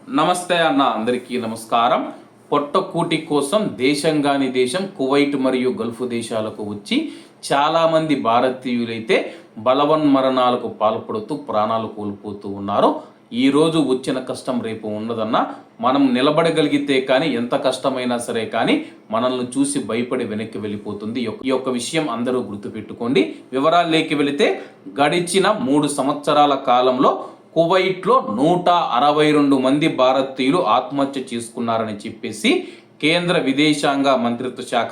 నమస్తే అన్న, అందరికీ నమస్కారం. పొట్టకూటి కోసం దేశంగాని దేశం కువైట్ మరియు గల్ఫ్ దేశాలకు వచ్చి చాలామంది భారతీయులైతే బలవన్మరణాలకు పాల్పడుతూ ప్రాణాలు కోల్పోతూ ఉన్నారు. ఈరోజు వచ్చిన కష్టం రేపు ఉండదన్న. మనం నిలబడగలిగితే కానీ ఎంత కష్టమైనా సరే కానీ మనల్ని చూసి భయపడి వెనక్కి వెళ్ళిపోతుంది. ఈ యొక్క విషయం అందరూ గుర్తుపెట్టుకోండి. వివరాల్లోకి వెళితే గడిచిన 3 సంవత్సరాల కాలంలో కువైట్లో 162 మంది భారతీయులు ఆత్మహత్య చేసుకున్నారని చెప్పేసి కేంద్ర విదేశాంగ మంత్రిత్వ శాఖ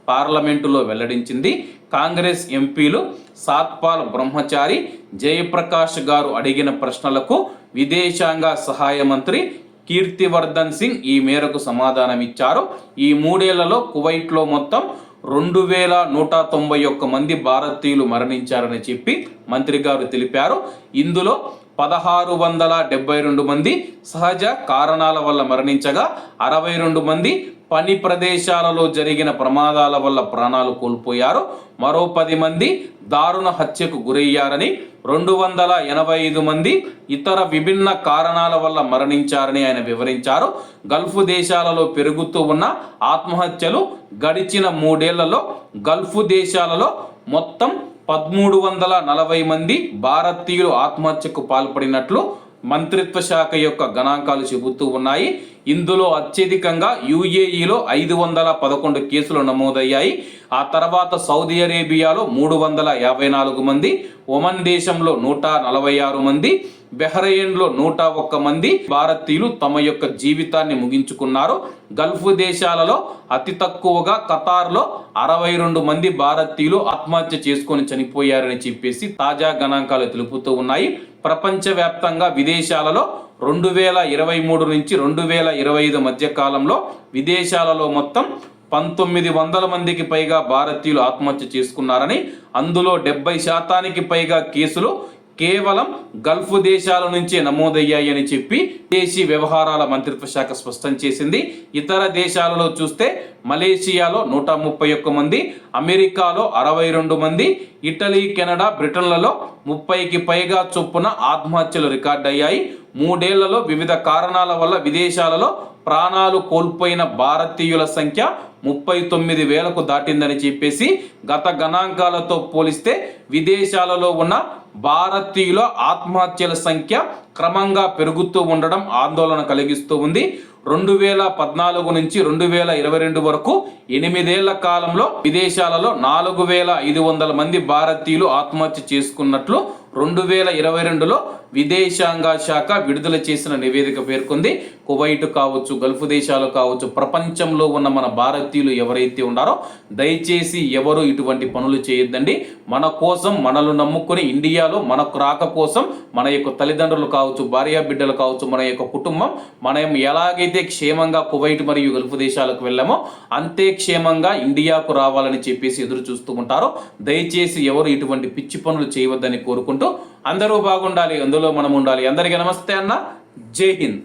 పార్లమెంటులో వెల్లడించింది. కాంగ్రెస్ ఎంపీలు సాత్పాల్ బ్రహ్మచారి, జయప్రకాష్ గారు అడిగిన ప్రశ్నలకు విదేశాంగ సహాయ మంత్రి కీర్తివర్ధన్ సింగ్ ఈ మేరకు సమాధానమిచ్చారు. ఈ 3 ఏళ్లలో కువైట్లో మొత్తం 2191 మంది భారతీయులు మరణించారని చెప్పి మంత్రి గారు తెలిపారు. ఇందులో 1672 మంది సహజ కారణాల వల్ల మరణించగా 62 మంది పని ప్రదేశాలలో జరిగిన ప్రమాదాల వల్ల ప్రాణాలు కోల్పోయారు. మరో 10 మంది దారుణ హత్యకు గురయ్యారని, 285 మంది ఇతర విభిన్న కారణాల వల్ల మరణించారని ఆయన వివరించారు. గల్ఫ్ దేశాలలో పెరుగుతూ ఉన్న ఆత్మహత్యలు గడిచిన 3 ఏళ్లలో గల్ఫ్ దేశాలలో మొత్తం 1340 మంది భారతీయులు ఆత్మహత్యకు పాల్పడినట్లు మంత్రిత్వ శాఖ యొక్క గణాంకాలు చెబుతూ ఉన్నాయి. ఇందులో అత్యధికంగా యుఏఈలో 511 కేసులు నమోదయ్యాయి. ఆ తర్వాత సౌదీ అరేబియాలో 354 మంది, ఒమన్ దేశంలో 146 మంది, బెహ్రెయిన్లో 101 మంది భారతీయులు తమ యొక్క జీవితాన్ని ముగించుకున్నారు. గల్ఫ్ దేశాలలో అతి తక్కువగా ఖతార్లో 62 మంది భారతీయులు ఆత్మహత్య చేసుకొని చనిపోయారని చెప్పేసి తాజా గణాంకాలు తెలుపుతూ ఉన్నాయి. ప్రపంచవ్యాప్తంగా విదేశాలలో 2023 నుంచి 2025 మధ్య కాలంలో విదేశాలలో మొత్తం 1900 మందికి పైగా భారతీయులు ఆత్మహత్య చేసుకున్నారని, అందులో 70% పైగా కేసులు కేవలం గల్ఫ్ దేశాల నుంచే నమోదయ్యాయని చెప్పి విదేశీ వ్యవహారాల మంత్రిత్వ శాఖ స్పష్టం చేసింది. ఇతర దేశాలలో చూస్తే మలేషియాలో 131 మంది, అమెరికాలో 62 మంది, ఇటలీ, కెనడా, బ్రిటన్లలో 30కి పైగా చొప్పున ఆత్మహత్యలు రికార్డ్ అయ్యాయి. 3 ఏళ్లలో వివిధ కారణాల వల్ల విదేశాలలో ప్రాణాలు కోల్పోయిన భారతీయుల సంఖ్య 39,000కు దాటిందని చెప్పేసి గత గణాంకాలతో పోలిస్తే విదేశాలలో ఉన్న భారతీయుల ఆత్మహత్యల సంఖ్య క్రమంగా పెరుగుతూ ఉండడం ఆందోళన కలిగిస్తూ ఉంది. 2014 నుంచి 2022 వరకు 8 ఏళ్ల కాలంలో విదేశాలలో 4500 మంది భారతీయులు ఆత్మహత్య చేసుకున్నట్లు 2022లో విదేశాంగ శాఖ విడుదల చేసిన నివేదిక పేర్కొంది. కువైట్ కావచ్చు, గల్ఫ్ దేశాలు కావచ్చు, ప్రపంచంలో ఉన్న మన భారతీయులు ఎవరైతే ఉన్నారో దయచేసి ఎవరు ఇటువంటి పనులు చేయొద్దండి. మన కోసం మనల్ని నమ్ముకొని ఇండియాలో మనకు రాక కోసం మన యొక్క తల్లిదండ్రులు కావచ్చు, భార్య బిడ్డలు కావచ్చు, మన యొక్క కుటుంబం మనం ఎలాగైతే క్షేమంగా కువైట్ మరియు గల్ఫ్ దేశాలకు వెళ్ళామో అంతే క్షేమంగా ఇండియాకు రావాలని చెప్పేసి ఎదురు చూస్తూ ఉంటారో దయచేసి ఎవరు ఇటువంటి పిచ్చి పనులు చేయవద్దని కోరుకుంటూ అందరూ బాగుండాలి, అందులో మనం ఉండాలి. అందరికీ నమస్తే అన్న. జై హింద్.